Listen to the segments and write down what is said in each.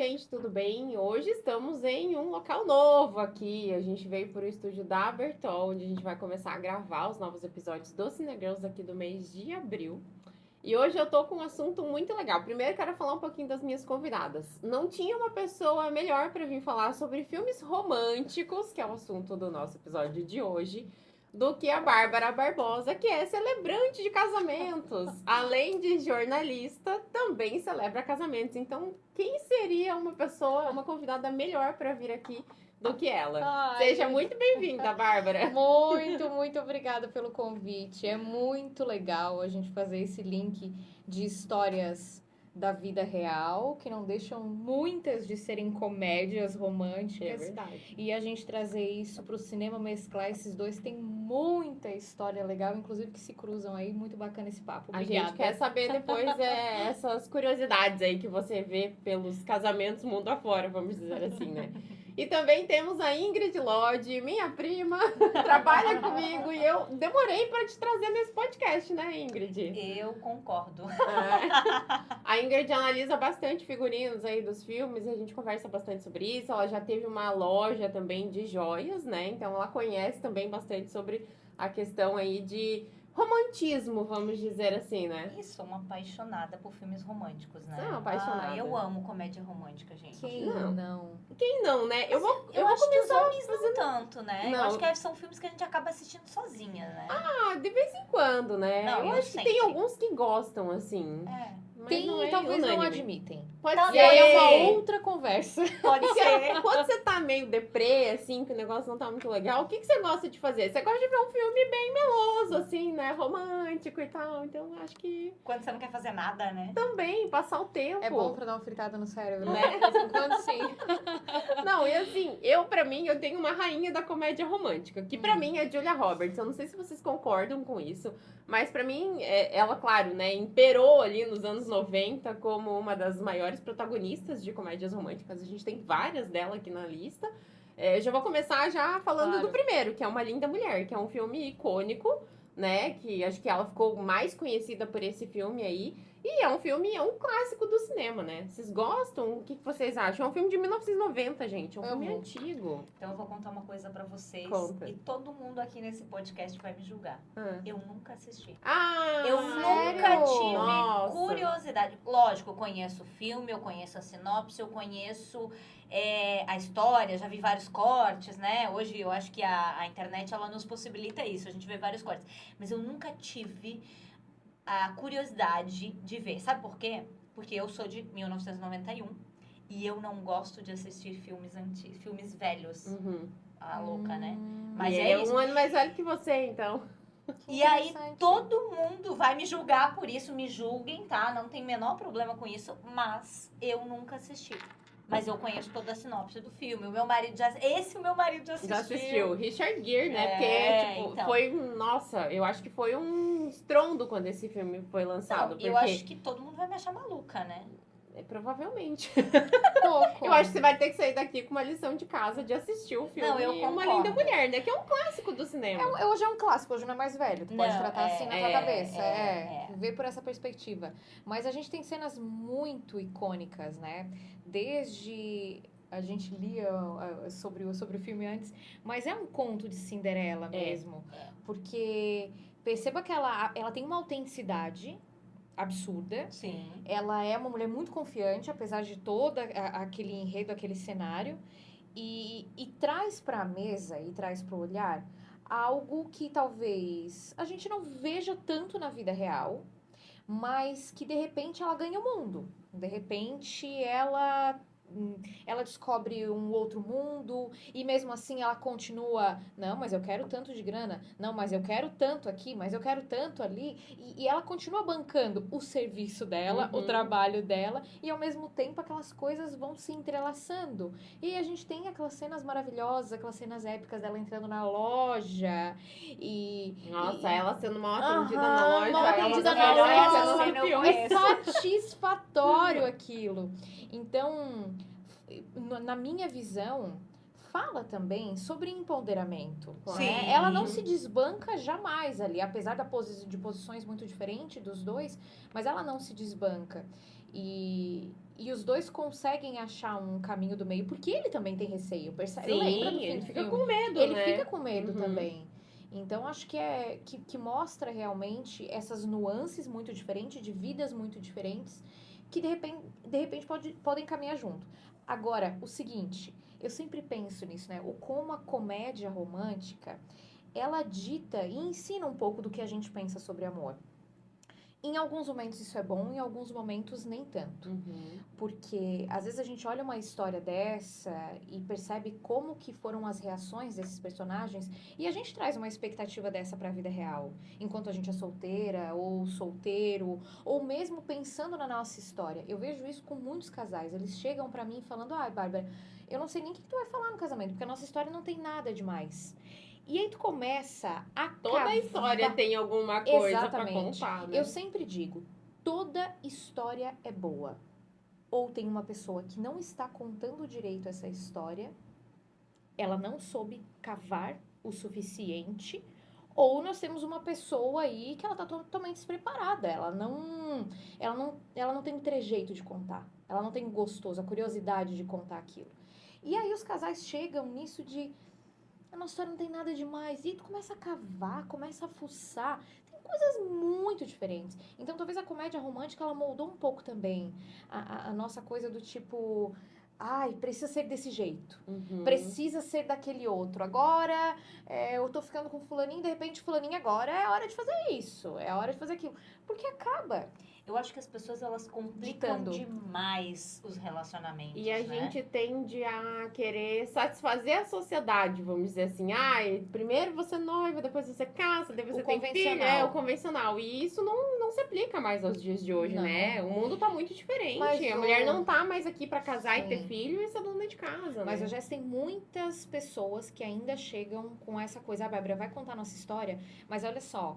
gente, tudo bem? Hoje estamos em um local novo aqui. A gente veio para o estúdio da Bertol, onde a gente vai começar a gravar os novos episódios do Cinegirls aqui do mês de abril. E hoje eu tô com um assunto muito legal. Primeiro, quero falar um pouquinho das minhas convidadas. Não tinha uma pessoa melhor para vir falar sobre filmes românticos, que é o assunto do nosso episódio de hoje, do que a Bárbara Barbosa, que é celebrante de casamentos. Além de jornalista, também celebra casamentos. Então, quem seria uma pessoa, uma convidada melhor para vir aqui do que ela? Ai, Seja muito bem-vinda, Bárbara. muito obrigada pelo convite. É muito legal a gente fazer esse link de histórias da vida real, que não deixam muitas de serem comédias românticas. É verdade. E a gente trazer isso para o cinema, mesclar esses dois. Tem muita história legal, inclusive que se cruzam aí. Muito bacana esse papo. Obrigada. A gente quer saber depois essas curiosidades aí que você vê pelos casamentos mundo afora, vamos dizer assim, né? E também temos a Ingrid Lodge, minha prima, trabalha comigo e eu demorei para te trazer nesse podcast, né, Ingrid? Eu concordo. A Ingrid analisa bastante figurinos aí dos filmes, a gente conversa bastante sobre isso. Ela já teve uma loja também de joias, né? Então ela conhece também bastante sobre a questão aí de romantismo, vamos dizer assim, né? E sou uma apaixonada por filmes românticos, né? Você é uma apaixonada. Eu amo comédia romântica, gente. Quem não? Quem não, né? Eu vou acho que os começar homens não tanto, né? Não. Eu acho que são filmes que a gente acaba assistindo sozinha, né? de vez em quando, né? Não, eu eu acho que tem sempre. alguns que gostam, assim. É, Mas Tem não é e talvez não unânime. admitem. Pode Não, E aí é uma ser. outra conversa. pode ser. Quando você tá meio deprê, assim, que o negócio não tá muito legal, o que você gosta de fazer? Você gosta de ver um filme bem meloso, assim, né? Romântico e tal. Então, acho que Quando você não quer fazer nada, né? também passar o tempo. É bom pra dar uma fritada no cérebro, Né? né? De vez em quando, sim. Não, e assim, pra mim, eu tenho uma rainha da comédia romântica, que pra mim é Julia Roberts. Eu não sei se vocês concordam com isso, mas pra mim, ela, claro, né, imperou ali nos anos 90 como uma das maiores protagonistas de comédias românticas. A gente tem várias dela aqui na lista. Já vou começar já falando Claro. do primeiro, que é Uma Linda Mulher, que é um filme icônico, né, que acho que ela ficou mais conhecida por esse filme aí. E é um clássico do cinema, né? Vocês gostam? O que vocês acham? É um filme de 1990, gente. É um filme Amo. antigo. Então eu vou contar uma coisa pra vocês. Conta. E todo mundo aqui nesse podcast vai me julgar. Eu nunca assisti. Ah, Eu sério? nunca tive Nossa. curiosidade. Lógico, eu conheço o filme, eu conheço a sinopse, eu conheço a história, já vi vários cortes, né? Hoje eu acho que a internet ela nos possibilita isso, a gente vê vários cortes. Mas eu nunca tive a curiosidade de ver. Sabe por quê? Porque eu sou de 1991 e eu não gosto de assistir filmes velhos. Uhum. A louca, né? Mas E é é isso. um ano mais velho que você, então. E aí, Interessante. todo mundo vai me julgar por isso, me julguem, tá? Não tem o menor problema com isso, mas eu nunca assisti. Mas eu conheço toda a sinopse do filme. O meu marido já assistiu. Já assistiu. Richard Gere, né? É, Porque, então. foi... Nossa, eu acho que foi um estrondo quando esse filme foi lançado. Não, porque... eu acho que todo mundo vai me achar maluca, né? Provavelmente. Pouco. Eu acho que você vai ter que sair daqui com uma lição de casa de assistir o filme Não, eu Uma concordo. Linda Mulher, né? Que é um clássico do cinema. Hoje é um clássico, hoje não é mais velho. Tu pode Não, tratar assim na tua é, cabeça. é. Ver por essa perspectiva. Mas a gente tem cenas muito icônicas, né? Desde... A gente lia sobre o filme antes, mas é um conto de Cinderela mesmo. Porque perceba que ela tem uma autenticidade absurda. Sim. Ela é uma mulher muito confiante, apesar de todo aquele enredo, aquele cenário. E traz para a mesa e traz para o olhar algo que talvez a gente não veja tanto na vida real, mas que de repente ela ganha o mundo. De repente ela descobre um outro mundo e mesmo assim ela continua, não, mas eu quero tanto de grana, não, mas eu quero tanto aqui, mas eu quero tanto ali, e ela continua bancando o serviço dela, o trabalho dela, e ao mesmo tempo aquelas coisas vão se entrelaçando. E a gente tem aquelas cenas maravilhosas, aquelas cenas épicas dela entrando na loja Nossa, ela sendo mal atendida na Aham, loja. mal é uma atendida das na melhores loja. cenas do Essa cena eu filme. conheço. é satisfatório aquilo. Então, na minha visão, fala também sobre empoderamento. Sim. Né? Ela não se desbanca jamais ali, apesar de posições muito diferentes dos dois, mas ela não se desbanca. E E os dois conseguem achar um caminho do meio, porque ele também tem receio, percebe? Sim, Lembra do fim ele do fica filme? com medo, Ele né? fica com medo Uhum. também. Então, acho que mostra realmente essas nuances muito diferentes, de vidas muito diferentes, que de repente podem caminhar junto. Agora, o seguinte, eu sempre penso nisso, né? O como a comédia romântica, ela dita e ensina um pouco do que a gente pensa sobre amor. Em alguns momentos isso é bom, em alguns momentos nem tanto. Uhum. Porque às vezes a gente olha uma história dessa e percebe como que foram as reações desses personagens e a gente traz uma expectativa dessa para a vida real, enquanto a gente é solteira ou solteiro, ou mesmo pensando na nossa história. Eu vejo isso com muitos casais. Eles chegam para mim falando: "Ai, Bárbara, eu não sei nem o que tu vai falar no casamento, porque a nossa história não tem nada demais". E aí tu começa a Toda a história tem alguma coisa pra Exatamente. contar, né? Eu sempre digo, toda história é boa. Ou tem uma pessoa que não está contando direito essa história, ela não soube cavar o suficiente, ou nós temos uma pessoa aí que ela está totalmente despreparada, ela não tem o trejeito de contar, ela não tem o gostoso, a curiosidade de contar aquilo. E aí os casais chegam nisso de a nossa história não tem nada demais. E aí tu começa a cavar, começa a fuçar. Tem coisas muito diferentes. Então, talvez a comédia romântica, ela moldou um pouco também a nossa coisa do tipo... Ai, precisa ser desse jeito. Uhum. Precisa ser daquele outro. Agora, eu tô ficando com fulaninho, de repente fulaninho agora é hora de fazer isso. É hora de fazer aquilo. Porque acaba. Eu acho que as pessoas, elas complicam Ditando. demais os relacionamentos, E a né? gente tende a querer satisfazer a sociedade, vamos dizer assim. Ai, primeiro você é noiva, depois você casa, depois O você tem filho. convencional. É o convencional. E isso não se aplica mais aos dias de hoje, Não. né? O mundo tá muito diferente. Mas a mulher não tá mais aqui pra casar e ter Sim. filho e ser dona de casa, Mas né? eu já tem muitas pessoas que ainda chegam com essa coisa, a Bárbara vai contar nossa história, mas olha só,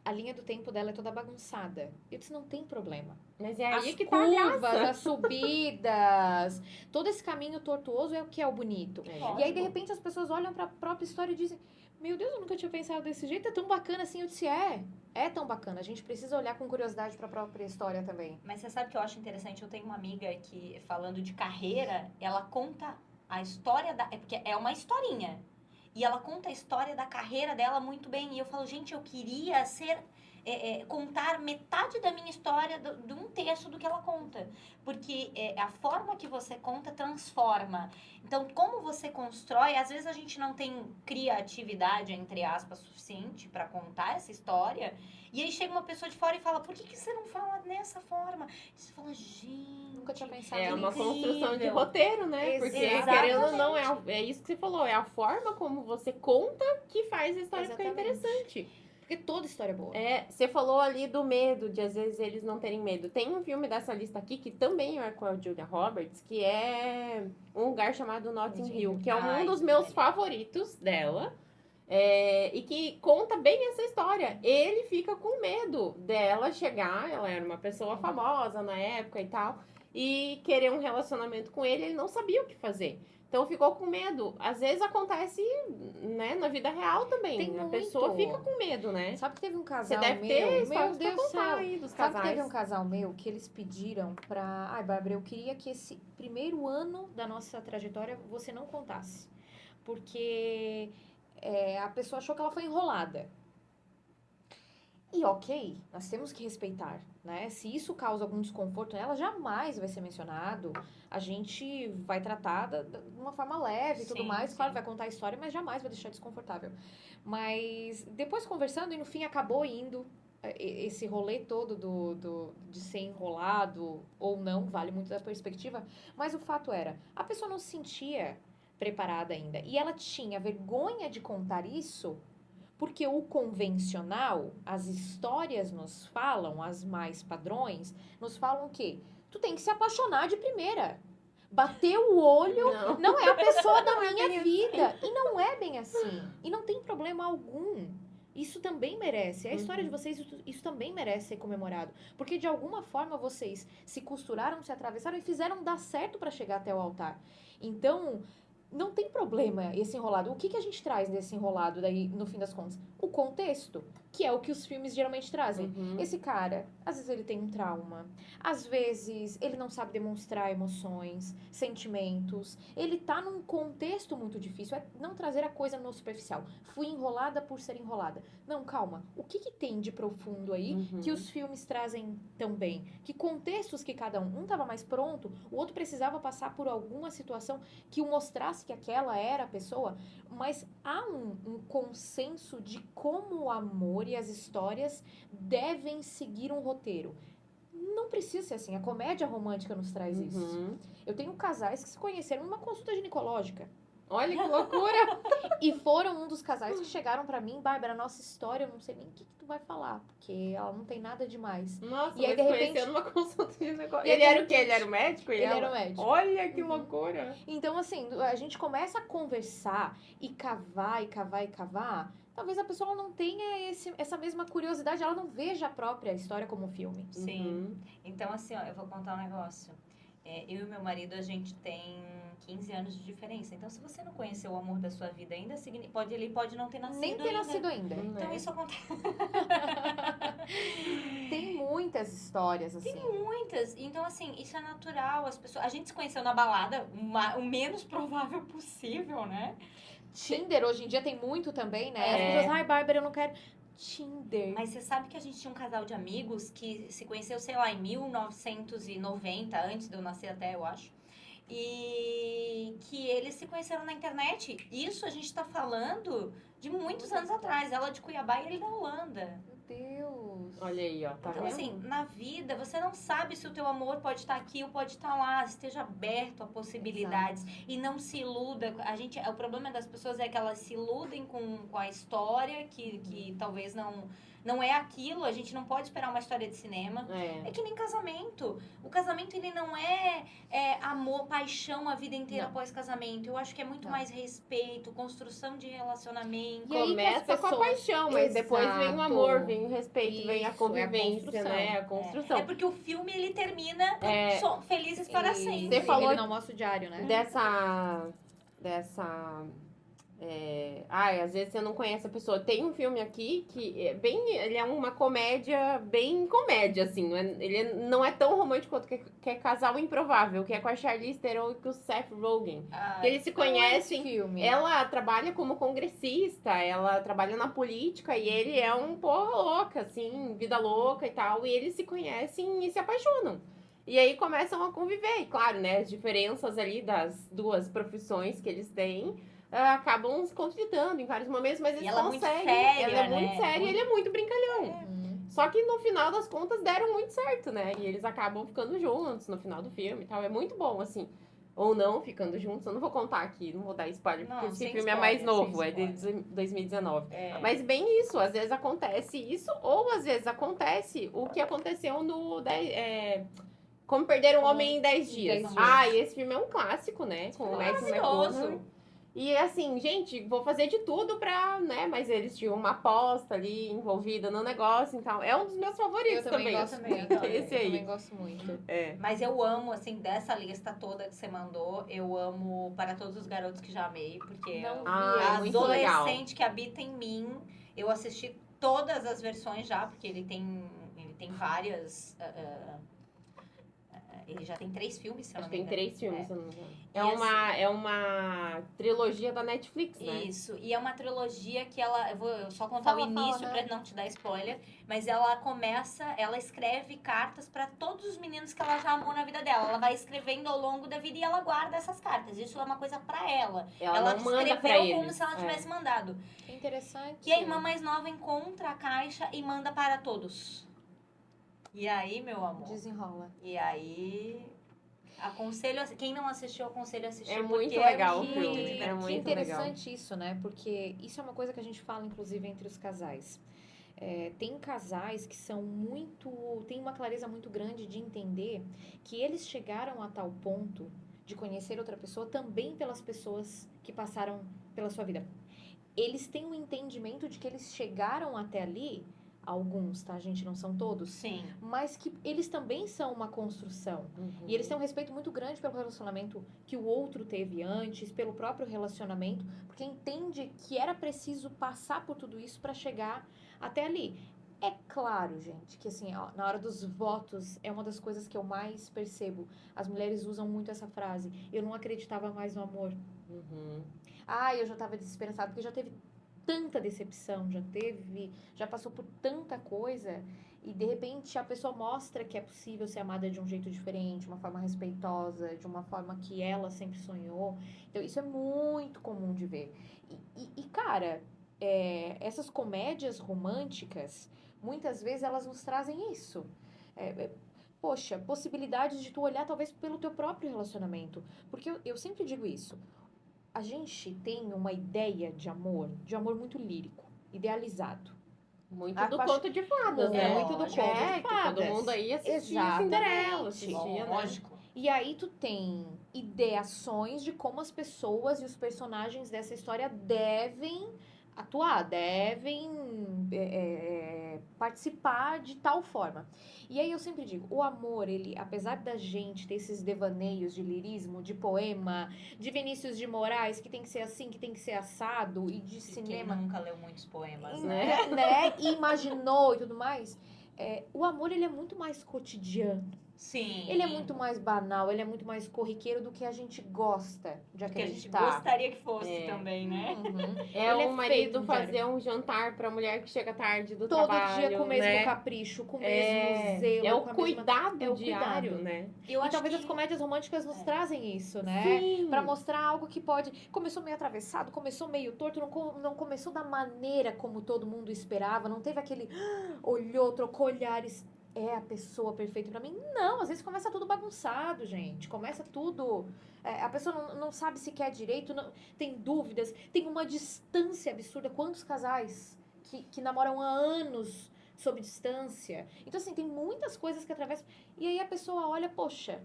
a linha do tempo dela é toda bagunçada. Eu disse, não tem problema. Mas é As aí que tá a curvas, graça. as subidas, todo esse caminho tortuoso é o que é o bonito. É. E aí, de repente, as pessoas olham para a própria história e dizem, meu Deus, eu nunca tinha pensado desse jeito, é tão bacana assim. Eu disse, é tão bacana. A gente precisa olhar com curiosidade para a própria história também. Mas você sabe que eu acho interessante? Eu tenho uma amiga que, falando de carreira, ela conta a história da... É porque é uma historinha. E ela conta a história da carreira dela muito bem. E eu falo, gente, eu queria contar metade da minha história de um terço do que ela conta. Porque a forma que você conta transforma. Então, como você constrói, às vezes a gente não tem criatividade, entre aspas, suficiente para contar essa história. E aí chega uma pessoa de fora e fala, por que você não fala dessa forma? E você fala, gente... Nunca tinha pensado É uma incrível. construção de roteiro, né? Porque, querendo ou não, é isso que você falou. É a forma como você conta que faz a história ficar interessante. Porque toda história é boa. Você falou ali do medo, de às vezes eles não terem medo. Tem um filme dessa lista aqui, que também é com a Julia Roberts, que é Um Lugar Chamado Notting Hill, que é um dos meus favoritos dela. E que conta bem essa história. Ele fica com medo dela chegar, ela era uma pessoa famosa na época e tal, e querer um relacionamento com ele não sabia o que fazer. Então ficou com medo. Às vezes acontece, né, na vida real também. Tem a muito. pessoa fica com medo, né? Sabe que teve um Você casal deve meu, ter meu histórias pra Deus do contar céu. aí dos Sabe que casais. teve um casal meu que eles pediram pra... Ai, Bárbara, eu queria que esse primeiro ano da nossa trajetória você não contasse. Porque a pessoa achou que ela foi enrolada. E ok, nós temos que respeitar, né? Se isso causa algum desconforto nela, jamais vai ser mencionado. A gente vai tratar de uma forma leve e tudo Sim, mais. sim. Claro, vai contar a história, mas jamais vai deixar desconfortável. Mas depois conversando, e no fim acabou indo esse rolê todo de ser enrolado ou não, vale muito da perspectiva. Mas o fato era, a pessoa não se sentia preparada ainda. E ela tinha vergonha de contar isso... Porque o convencional, as histórias nos falam, as mais padrões, nos falam que tu tem que se apaixonar de primeira. Bater o olho não é a pessoa da minha vida. E não é bem assim. E não tem problema algum. Isso também merece. A história de vocês, isso também merece ser comemorado. Porque de alguma forma vocês se costuraram, se atravessaram e fizeram dar certo para chegar até o altar. Então... não tem problema esse enrolado. O que, que a gente traz desse enrolado daí, no fim das contas? O contexto, que é o que os filmes geralmente trazem. Uhum. Esse cara, às vezes ele tem um trauma, às vezes ele não sabe demonstrar emoções, sentimentos. Ele tá num contexto muito difícil. É não trazer a coisa no superficial. Fui enrolada por ser enrolada. Não, calma. O que, que tem de profundo aí que os filmes trazem tão bem? Que contextos que cada um tava mais pronto, o outro precisava passar por alguma situação que o mostrasse que aquela era a pessoa, mas há um consenso de como o amor e as histórias devem seguir um roteiro. Não precisa ser assim, a comédia romântica nos traz isso. Uhum. Eu tenho casais que se conheceram numa consulta ginecológica. Olha que loucura! E foram um dos casais que chegaram pra mim, Bárbara, nossa história, eu não sei nem o que tu vai falar, porque ela não tem nada demais. Nossa, E aí, mas de repente- conhecendo uma consulta de negócio. E aí, Ele de era o quê? repente- Ele era o médico? E Ele ela? era o médico. Olha que Uhum. loucura! Então, assim, a gente começa a conversar e cavar, e cavar, e cavar. Talvez a pessoa não tenha essa mesma curiosidade, ela não veja a própria história como um filme. Sim. Uhum. Então, assim, ó, eu vou contar um negócio. Eu e meu marido, a gente tem 15 anos de diferença. Então, se você não conheceu o amor da sua vida ainda, ele pode não ter nascido Nem ter ainda. nascido ainda. Então, Né? isso acontece Tem muitas histórias, assim. muitas. Então, assim, isso é natural. A gente se conheceu na balada, o menos provável possível, né? Tinder, hoje em dia, tem muito também, né? É. As pessoas, ai, Bárbara, eu não quero... Tinder. Mas você sabe que a gente tinha um casal de amigos que se conheceu, sei lá, em 1990, antes de eu nascer até, eu acho. E que eles se conheceram na internet. Isso a gente tá falando de muitos anos atrás. Ela de Cuiabá e ele da Holanda. Meu Deus. Olha aí, ó. Tá Então, vendo? assim, na vida, você não sabe se o teu amor pode estar aqui ou pode estar lá. Esteja aberto a possibilidades. E não se iluda. O problema das pessoas é que elas se iludem com a história, que talvez não é aquilo. A gente não pode esperar uma história de cinema. É. É que nem casamento. O casamento, ele não é amor, paixão a vida inteira Não. após casamento. Eu acho que é muito Não. mais respeito, construção de relacionamento. E aí que as Começa com a pessoas- paixão, mas depois vem o Exato. amor, vem o respeito, vem a Isso, convivência, é a construção. né? A construção. É porque o filme, ele termina É. felizes para E sempre. Você falou- Ele não mostra o diário, né? Dessa às vezes você não conhece a pessoa. Tem um filme aqui que ele é uma comédia, bem comédia, assim. Ele não é tão romântico quanto que é Casal Improvável, que é com a Charlize Theron e com o Seth Rogen. Ah, Que eles se conhecem. Filme. Ela trabalha como congressista, ela trabalha na política e ele é um porra louca, assim, vida louca e tal. E eles se conhecem e se apaixonam. E aí começam a conviver. E claro, né, as diferenças ali das duas profissões que eles têm acabam se conflitando em vários momentos, mas eles ela é muito conseguem. séria, Ela é muito né? séria e ele é muito brincalhão. Hum. Só que no final das contas deram muito certo, né? E eles acabam ficando juntos no final do filme e tal. É muito bom, assim. Ou não, ficando juntos. Eu não vou contar aqui, não vou dar spoiler, Não, porque esse sem filme é spoiler, mais novo, sem é de 2019. É. Mas bem isso, às vezes acontece isso, ou às vezes acontece o que aconteceu no Como Perder um Homem em 10 Dias. 10 Dias. Ah, e esse filme é um clássico, né? Com o Matthew Maravilhoso. McConaughey. E assim, gente, vou fazer de tudo pra, né? Mas eles tinham uma aposta ali envolvida no negócio e tal. É um dos meus favoritos Eu também também. gosto também, muito. Esse Eu aí. também gosto muito. É. Mas eu amo, assim, dessa lista toda que você mandou, eu amo Para Todos os Garotos que Já Amei, porque Não vi. Ah, a muito legal. adolescente que habita em mim, eu assisti todas as versões já, porque ele tem várias... ele já tem 3 filmes, se eu Acho não que me tem engano. 3 filmes, se eu não me engano. E É uma trilogia da Netflix, né? Isso, e é uma trilogia que eu vou só contar Fala, o início fala, né? pra não te dar spoiler, mas ela escreve cartas pra todos os meninos que ela já amou na vida dela. Ela vai escrevendo ao longo da vida e ela guarda essas cartas. Isso é uma coisa pra ela. Ela não manda pra escreveu eles. como se ela tivesse mandado. Que interessante. E a irmã mais nova encontra a caixa e manda para todos. E aí, meu amor? Desenrola. E aí, quem não assistiu, aconselho a assistir. É muito porque legal o muito filme. divertido. É muito Que interessante isso, né? Porque isso é uma coisa que a gente fala, inclusive, entre os casais. Tem casais que têm uma clareza muito grande de entender que eles chegaram a tal ponto de conhecer outra pessoa também pelas pessoas que passaram pela sua vida. Eles têm um entendimento de que eles chegaram até ali Alguns, tá, gente? Não são todos. Sim. Mas que eles também são uma construção. E eles têm um respeito muito grande pelo relacionamento que o outro teve antes, pelo próprio relacionamento, porque entende que era preciso passar por tudo isso para chegar até ali. É claro, gente, que assim, ó, na hora dos votos, é uma das coisas que eu mais percebo. As mulheres usam muito essa frase. Eu não acreditava mais no amor. Eu já tava desesperançada, porque já teve tanta decepção, já passou por tanta coisa, e de repente a pessoa mostra que é possível ser amada de um jeito diferente, de uma forma respeitosa, de uma forma que ela sempre sonhou. Então isso é muito comum de ver. Cara, essas comédias românticas, muitas vezes elas nos trazem isso. Poxa, possibilidades de tu olhar talvez pelo teu próprio relacionamento. Porque eu sempre digo isso. A gente tem uma ideia de amor muito lírico, idealizado. Muito A do paixão- conto de fadas, né? Muito do lógico. conto de Que todo fadas. mundo aí assistia Exatamente. Cinderela, assistia, né? Lógico. E aí tu tem ideações de como as pessoas e os personagens dessa história devem atuar, devem participar de tal forma. E aí eu sempre digo, o amor, ele, apesar da gente ter esses devaneios de lirismo, de poema, de Vinícius de Moraes, que tem que ser assim, que tem que ser assado, e de Quem cinema, nunca leu muitos poemas, né? né? E imaginou e tudo mais, o amor, ele é muito mais cotidiano. Sim. Ele é muito mais banal, ele é muito mais corriqueiro do que a gente gosta de Que a gente acreditar. gostaria que fosse É. também, né? Uhum. É Ele é o feito marido um fazer um jantar pra mulher que chega tarde do Todo trabalho, dia com o mesmo né? capricho, com o mesmo zelo. É o com a mesma... cuidado é o diário, cuidado. né? Eu E acho talvez que... as comédias românticas nos trazem isso, né? Sim. Pra mostrar algo que pode... Começou meio atravessado, começou meio torto, não começou da maneira como todo mundo esperava, não teve aquele... olhou, trocou olhares... É a pessoa perfeita pra mim? Não, às vezes começa tudo bagunçado, gente. Começa tudo... a pessoa não sabe se quer direito, tem dúvidas, tem uma distância absurda. Quantos casais que namoram há anos sob distância? Então, assim, tem muitas coisas que atravessam. E aí a pessoa olha, poxa,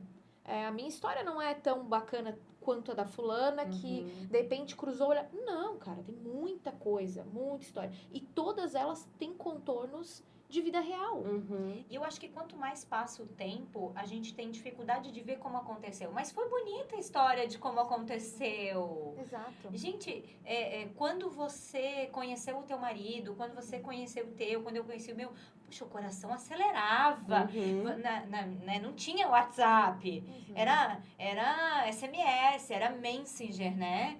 a minha história não é tão bacana quanto a da fulana, que de repente cruzou, olha... Não, cara, tem muita coisa, muita história. E todas elas têm contornos de vida real. E eu acho que quanto mais passa o tempo, a gente tem dificuldade de ver como aconteceu. Mas foi bonita a história de como aconteceu. Exato. Gente, quando você conheceu o teu marido, quando você conheceu o teu, quando eu conheci o meu, puxa, o coração acelerava. Né? Não tinha WhatsApp. Era SMS, era Messenger, né?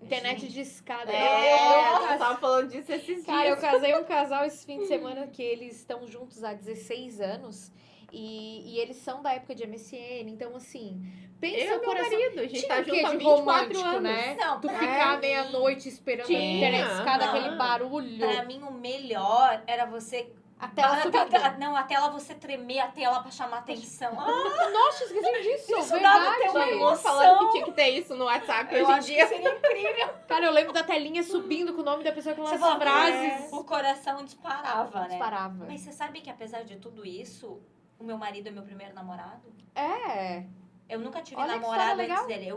Internet de escada. Eu tava falando disso esses Cara, eu dias. casei um casal esse fim de semana que eles estão juntos há 16 anos. E eles são da época de MSN. Então, assim, pensa Eu e o meu coração. marido, a gente Tinha tá o quê junto há de 24 romântico, anos. né? Não, Tu pra ficar mim- meia-noite esperando a Tinha. internet de escada, Não. aquele barulho. Pra mim, o melhor era você... A tela subindo. Não, a tela você tremer a tela pra chamar atenção. Nossa, esqueci disso. Isso dava até uma verdade. emoção. Falando que tinha que ter isso no WhatsApp Eu hoje em acho que dia. seria incrível. Cara, eu lembro da telinha subindo com o nome da pessoa com Você as falava, frases. o coração disparava, né? Disparava. Mas você sabe que apesar de tudo isso, o meu marido é meu primeiro namorado? Eu nunca tive Olha que namorado história antes dele.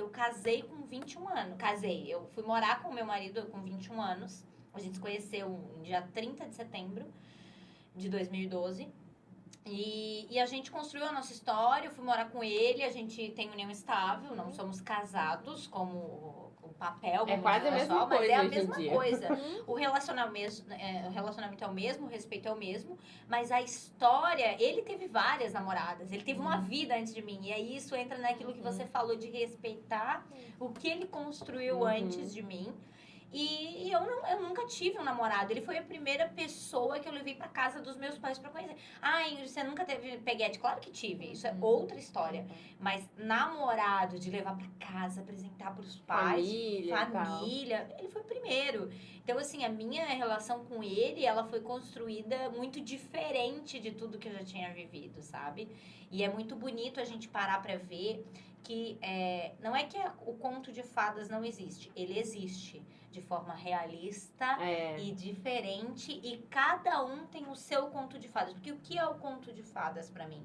Eu casei com 21 anos. Casei. Eu fui morar com o meu marido com 21 anos. A gente se conheceu no dia 30 de setembro de 2012. E a gente construiu a nossa história. Eu fui morar com ele. A gente tem união estável. Não somos casados como o papel. É quase a mesma pessoal, mas coisa é a hoje em mesma dia. coisa. O relacionamento é o mesmo, o respeito é o mesmo, mas a história, ele teve várias namoradas, ele teve uma vida antes de mim, e aí isso entra naquilo que você falou de respeitar o que ele construiu antes de mim. E eu nunca tive um namorado. Ele foi a primeira pessoa que eu levei pra casa dos meus pais pra conhecer. Ah, Ingrid, você nunca teve peguete? Claro que tive. Isso é outra história. Mas namorado, de levar pra casa, apresentar pros pais, família, ele foi o primeiro. Então, assim, a minha relação com ele, ela foi construída muito diferente de tudo que eu já tinha vivido, sabe? E é muito bonito a gente parar pra ver que não é que o conto de fadas não existe. Ele existe de forma realista e diferente, e cada um tem o seu conto de fadas. Porque o que é o conto de fadas pra mim?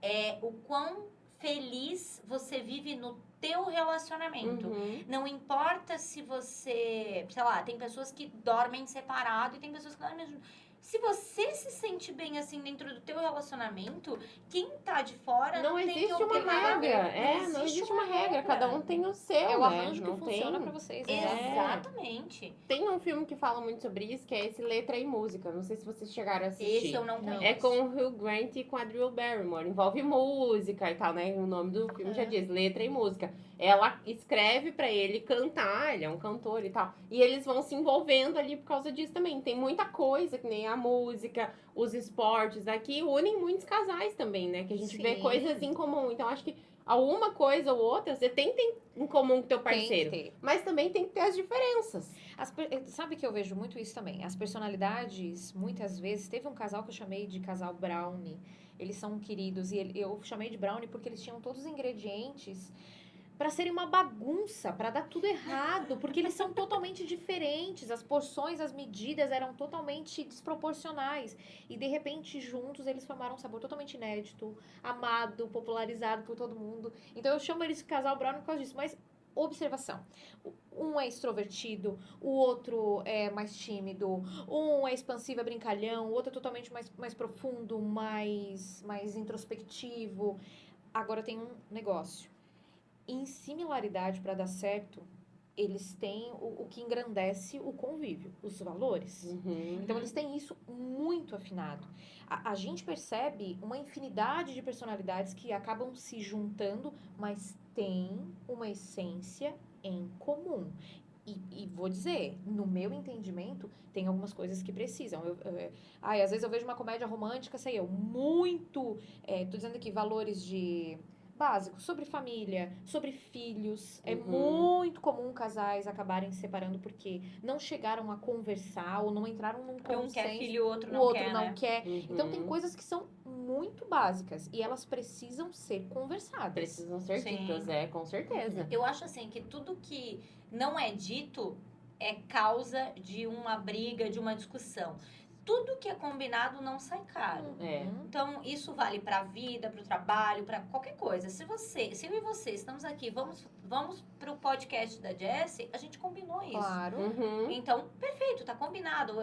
É o quão feliz você vive no teu relacionamento. Não importa se você, sei lá, tem pessoas que dormem separado e tem pessoas que dormem junto. Se você se sente bem assim dentro do teu relacionamento, quem tá de fora Não tem existe que uma obrigar. regra. Não existe uma regra. Cada um tem o seu, É o né? arranjo Não que funciona tem. pra vocês. Exatamente. Tem um filme que fala muito sobre isso, que é esse Letra e Música. Não sei se vocês chegaram a assistir. Esse eu não conheço. É com o Hugh Grant e com a Drew Barrymore. Envolve música e tal, né? O nome do filme já diz, letra e música. Ela escreve pra ele cantar, ele é um cantor e tal. E eles vão se envolvendo ali por causa disso também. Tem muita coisa, que nem a música, os esportes aqui, unem muitos casais também, né? Que a gente vê Sim. coisas em comum. Então, acho que alguma coisa ou outra, você tem em comum com teu parceiro. Tem que ter. Mas também tem que ter as diferenças. Sabe que eu vejo muito isso também? As personalidades, muitas vezes, teve um casal que eu chamei de casal Brownie. Eles são queridos e eu chamei de Brownie porque eles tinham todos os ingredientes para serem uma bagunça, para dar tudo errado, porque eles são totalmente diferentes. As porções, as medidas eram totalmente desproporcionais. E de repente, juntos, eles formaram um sabor totalmente inédito, amado, popularizado por todo mundo. Então eu chamo eles de casal Brownie por causa disso. Mas observação. Um é extrovertido, o outro é mais tímido, um é expansivo, é brincalhão, o outro é totalmente mais profundo, mais introspectivo. Agora tem um negócio. Em similaridade, para dar certo, eles têm o que engrandece o convívio, os valores. Então, eles têm isso muito afinado. A gente percebe uma infinidade de personalidades que acabam se juntando, mas tem uma essência em comum. E vou dizer, no meu entendimento, tem algumas coisas que precisam. Às vezes eu vejo uma comédia romântica, sei eu, muito... tô dizendo aqui, valores básicos, sobre família, sobre filhos. É muito comum casais acabarem se separando porque não chegaram a conversar ou não entraram num consenso. Um quer filho, o outro o não outro quer, não né? quer. Então tem coisas que são muito básicas e elas precisam ser conversadas. Precisam ser Sim. ditas, com certeza. Eu acho assim que tudo que não é dito é causa de uma briga, de uma discussão. Tudo que é combinado não sai caro. Então, isso vale pra vida, pro trabalho, pra qualquer coisa. Se eu e você estamos aqui, vamos pro podcast da Jessie, a gente combinou isso. Claro. Então, perfeito, tá combinado.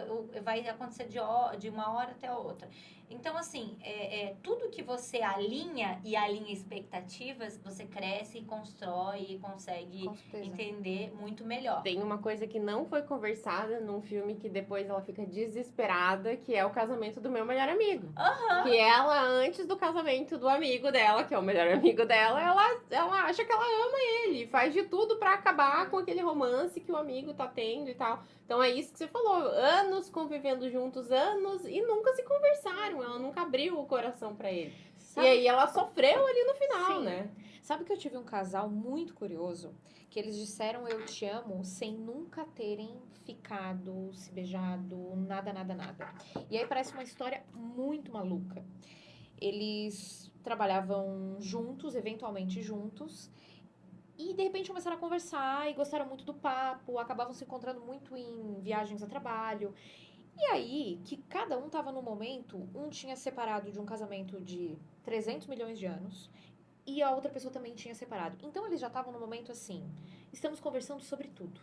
Vai acontecer de uma hora até a outra. Então, assim, tudo que você alinha e alinha expectativas, você cresce, constrói e consegue entender muito melhor. Tem uma coisa que não foi conversada num filme que depois ela fica desesperada, que é o casamento do meu melhor amigo. Que ela, antes do casamento do amigo dela, que é o melhor amigo dela, ela acha que ela ama ele. Faz de tudo pra acabar com aquele romance que o amigo tá tendo e tal. Então é isso que você falou. Anos convivendo juntos, anos, e nunca se conversaram. Ela nunca abriu o coração pra ele. E aí ela sofreu ali no final, né? Sabe que eu tive um casal muito curioso, que eles disseram eu te amo sem nunca terem ficado, se beijado, nada. E aí parece uma história muito maluca. Eles trabalhavam juntos, eventualmente juntos, e de repente começaram a conversar e gostaram muito do papo, acabavam se encontrando muito em viagens a trabalho. E aí, que cada um tava no momento, um tinha separado de um casamento de 300 milhões de anos e a outra pessoa também tinha separado. Então eles já estavam no momento assim, estamos conversando sobre tudo.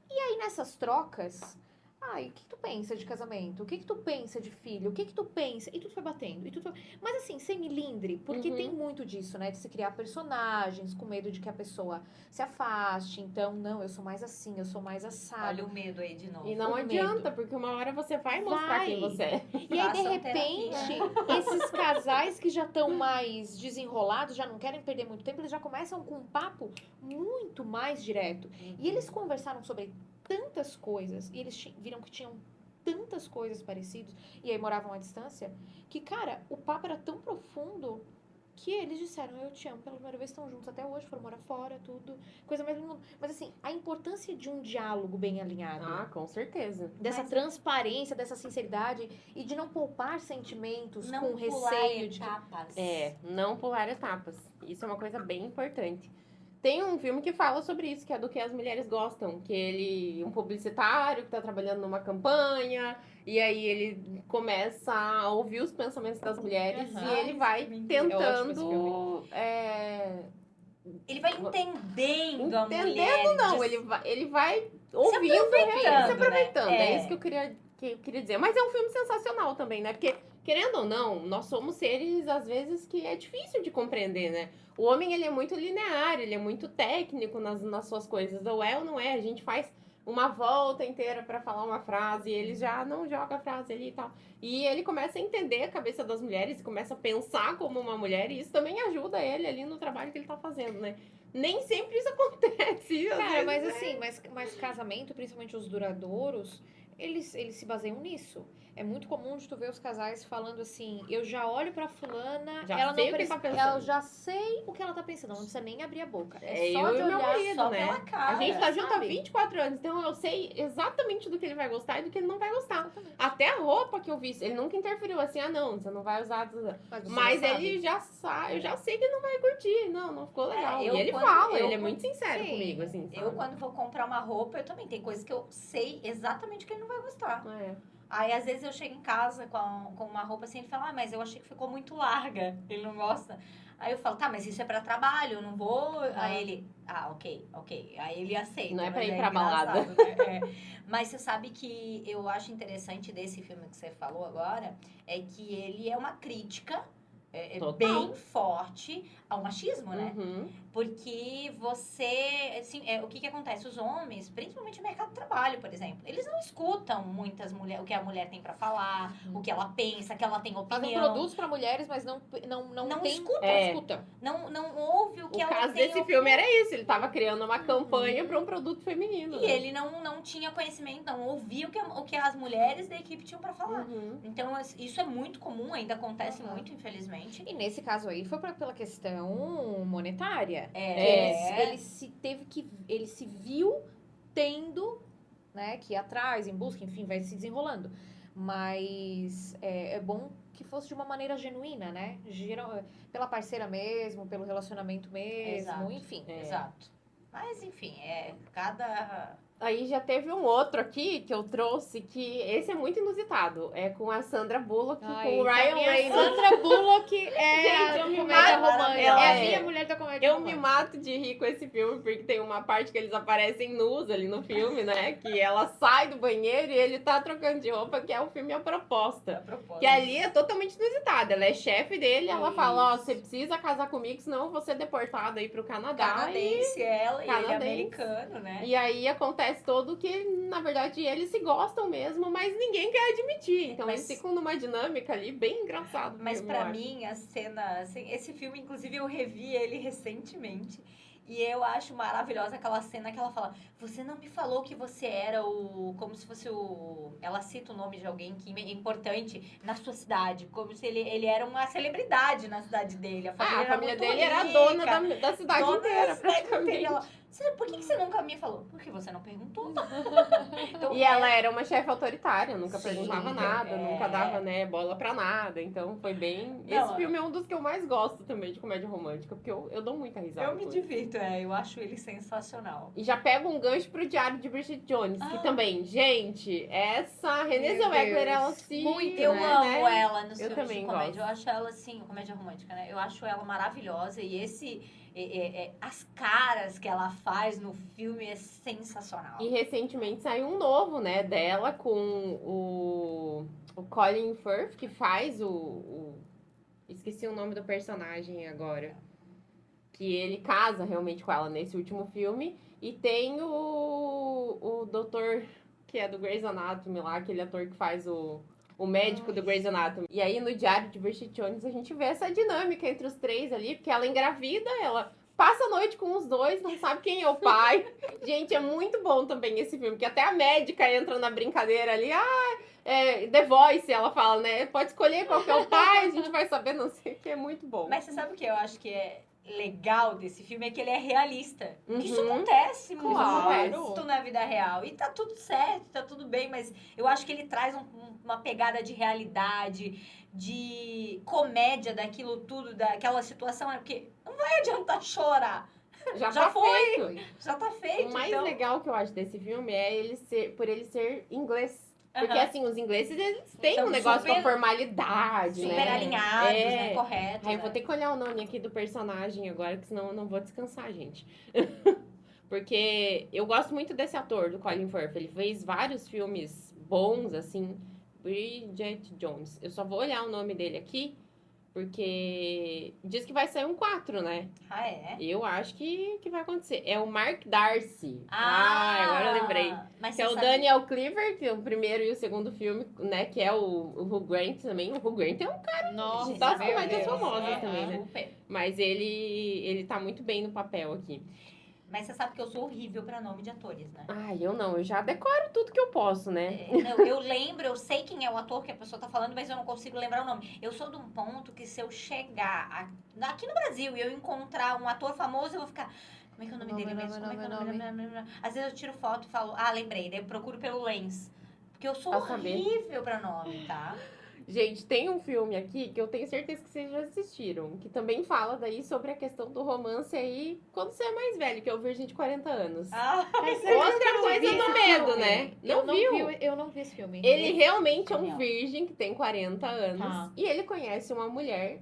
E aí nessas trocas, o que tu pensa de casamento? O que tu pensa de filho? O que tu pensa? E tudo foi batendo. Mas assim, sem milindre, porque tem muito disso, né? De se criar personagens com medo de que a pessoa se afaste. Então, não, eu sou mais assim, eu sou mais assado. Olha o medo aí de novo. E não adianta, porque uma hora você vai mostrar quem você é. E aí, de repente, esses casais que já estão mais desenrolados, já não querem perder muito tempo, eles já começam com um papo muito mais direto. E eles conversaram sobre tantas coisas, e eles viram que tinham tantas coisas parecidas, e aí moravam à distância, que, cara, o papo era tão profundo que eles disseram, eu te amo, pela primeira vez estão juntos até hoje, foram morar fora, tudo, coisa mais linda. Mas assim, a importância de um diálogo bem alinhado. Com certeza. Dessa transparência, dessa sinceridade, e de não poupar sentimentos não com receio de... etapas. Não pular etapas. Isso é uma coisa bem importante. Tem um filme que fala sobre isso, que é do que as mulheres gostam. Que um publicitário que tá trabalhando numa campanha, e aí ele começa a ouvir os pensamentos das mulheres e ele vai tentando... Ele vai entendendo a mulher. Entendendo não, ele vai ouvindo, se aproveitando. né? É isso que eu queria que eu queria dizer. Mas é um filme sensacional também, né? Porque, querendo ou não, nós somos seres, às vezes, que é difícil de compreender, né? O homem, ele é muito linear, ele é muito técnico nas suas coisas. Ou é ou não é, a gente faz uma volta inteira pra falar uma frase e ele já não joga a frase ali e tal. E ele começa a entender a cabeça das mulheres, começa a pensar como uma mulher, e isso também ajuda ele ali no trabalho que ele tá fazendo, né? Nem sempre isso acontece. às Cara, vezes, mas né? assim, mas casamento, principalmente os duradouros, eles se baseiam nisso. É muito comum de tu ver os casais falando assim, eu já olho pra fulana, Já ela sei não o que precisa, tá pensando. eu já sei o que ela tá pensando, não precisa nem abrir a boca. É só eu de e o meu olhar marido, só né? pela cara, A gente tá junto há sabe? 24 anos, então eu sei exatamente do que ele vai gostar e do que ele não vai gostar. Exatamente. Até a roupa que eu vi, ele nunca interferiu assim, não, você não vai usar. Mas, você Mas já sabe. ele já sabe, eu já sei que ele não vai curtir. Não ficou legal. eu E ele quando- fala, eu ele é quando- muito sincero Sim. comigo, assim. Eu, sabe? quando vou comprar uma roupa, eu também tem coisas que eu sei exatamente que ele não vai gostar. É. Aí, às vezes, eu chego em casa com uma roupa assim, ele fala, mas eu achei que ficou muito larga. Ele não gosta. Aí eu falo, tá, mas isso é pra trabalho, eu não vou... Aí ele, ok. Aí ele aceita. Não é pra mas ir pra balada. engraçado, né? Mas você sabe que eu acho interessante desse filme que você falou agora, é que ele é uma crítica Total. bem forte ao machismo, né? Uhum. Porque você, assim, o que acontece? Os homens, principalmente no mercado de trabalho, por exemplo, eles não escutam muitas mulheres, o que a mulher tem pra falar, o que ela pensa, que ela tem Fazem opinião. produtos pra mulheres, mas não tem escutam. escuta. Não ouve o que O ela caso tem desse opinião. filme era isso, ele tava criando uma campanha pra um produto feminino. E ele não tinha conhecimento, não ouvia o que as mulheres da equipe tinham pra falar. Uhum. Então, isso é muito comum, ainda acontece Uhum. muito, infelizmente. E nesse caso aí foi pela questão monetária. Ele se viu tendo, né, que ir atrás, em busca, enfim, vai se desenrolando. Mas é bom que fosse de uma maneira genuína, né? Pela parceira mesmo, pelo relacionamento mesmo, Exato. enfim. Exato. Mas, enfim, cada... Aí já teve um outro aqui que eu trouxe, que esse é muito inusitado. É com a Sandra Bullock, com o Ryan Reynolds. Sandra Bullock é Gente, a eu me comédia mato. romântica. Ela É a é. minha mulher da comédia Eu me romântica. mato de rir com esse filme, porque tem uma parte que eles aparecem nus ali no filme, né? Que ela sai do banheiro e ele tá trocando de roupa, que é o filme A Proposta. A propósito. Que ali é totalmente inusitada. Ela é chefe dele, ela fala, ó, Isso. você precisa casar comigo, senão eu vou ser deportada aí pro Canadá. Canadense, ela e ele é Canadense. americano, né? E aí acontece todo que, na verdade, eles se gostam mesmo, mas ninguém quer admitir. Então Mas- eles ficam numa dinâmica ali bem engraçada. Mas filme, pra eu acho. mim, a cena, assim, esse filme, inclusive, eu revi ele recentemente. E eu acho maravilhosa aquela cena que ela fala: você não me falou que você era o... Como se fosse o... Ela cita o nome de alguém que é importante na sua cidade. Como se ele era uma celebridade na cidade dele. A família, A família muito dele era a rica, dona da cidade dona inteira, da cidade praticamente. inteira. Ela, por que você nunca me falou? Porque você não perguntou. Então, E ela era uma chefe autoritária, nunca Sim, perguntava nada, é. nunca dava, né, bola pra nada. Então foi bem. Não, Esse filme é um dos que eu mais gosto também de comédia romântica, porque eu dou muita risada. eu me com ele. divirto, eu acho ele sensacional. E já pego um gancho pro Diário de Bridget Jones, que também, gente, essa Renée Meu Zellweger, Deus. ela se... Muito, eu né, amo ela nos Eu filmes também de comédia. gosto. Eu acho ela, assim, comédia romântica, né? Eu acho ela maravilhosa e as caras que ela faz no filme é sensacional. E recentemente saiu um novo, né, dela com o Colin Firth, que faz esqueci o nome do personagem agora. Que ele casa realmente com ela nesse último filme. E tem o doutor, que é do Grey's Anatomy lá, aquele ator que faz o médico do Grey's Anatomy. E aí no Diário de Bridget Jones a gente vê essa dinâmica entre os três ali, porque ela engravida, ela passa a noite com os dois, não sabe quem é o pai. Gente, é muito bom também esse filme, que até a médica entra na brincadeira ali. The Voice, ela fala, né? Pode escolher qual que é o pai, a gente vai saber, não sei o que, é muito bom. Mas você sabe o que eu acho que é legal desse filme? É que ele é realista. Isso Uhum. acontece Claro. muito na vida real. E tá tudo certo, tá tudo bem, mas eu acho que ele traz uma pegada de realidade, de comédia daquilo tudo, daquela situação, porque não vai adiantar chorar. Já Já tá foi. feito. Já tá feito. O mais então... legal que eu acho desse filme é por ele ser inglês. Porque, Aham. assim, os ingleses, eles têm São um negócio super- com a formalidade, super né? alinhados, É. né? Correto. Ai, eu né? vou ter que olhar o nome aqui do personagem agora, que senão eu não vou descansar, gente. Porque eu gosto muito desse ator, do Colin Firth. Ele fez vários filmes bons, assim. Bridget Jones. Eu só vou olhar o nome dele aqui, porque diz que vai sair um 4, né? Ah, é? Eu acho que vai acontecer. É o Mark Darcy. Ah, Agora eu lembrei. Mas Que é você o sabe- Daniel Cleaver, que é o primeiro e o segundo filme, né? Que é o Hugh Grant também. O Hugh Grant é um cara, Nossa, das meu comédias Deus. famosas também, né? Super. Mas ele tá muito bem no papel aqui. Mas você sabe que eu sou horrível pra nome de atores, né? Ai, eu não, eu já decoro tudo que eu posso, né? Não, eu lembro, eu sei quem é o ator que a pessoa tá falando, mas eu não consigo lembrar o nome. Eu sou de um ponto que se eu chegar aqui no Brasil e eu encontrar um ator famoso, eu vou ficar... Como é que é o nome dele mesmo? Como é que é o nome? Às vezes eu tiro foto e falo, lembrei. Daí eu procuro pelo Lens. Porque eu sou Pra saber. horrível pra nome, tá? Gente, tem um filme aqui que eu tenho certeza que vocês já assistiram, que também fala daí sobre a questão do romance aí quando você é mais velho, que é o Virgem de 40 anos. Outra coisa do medo, né? Eu não viu? vi, eu não vi esse filme. Ele realmente é um Genial. virgem que tem 40 anos Tá. e ele conhece uma mulher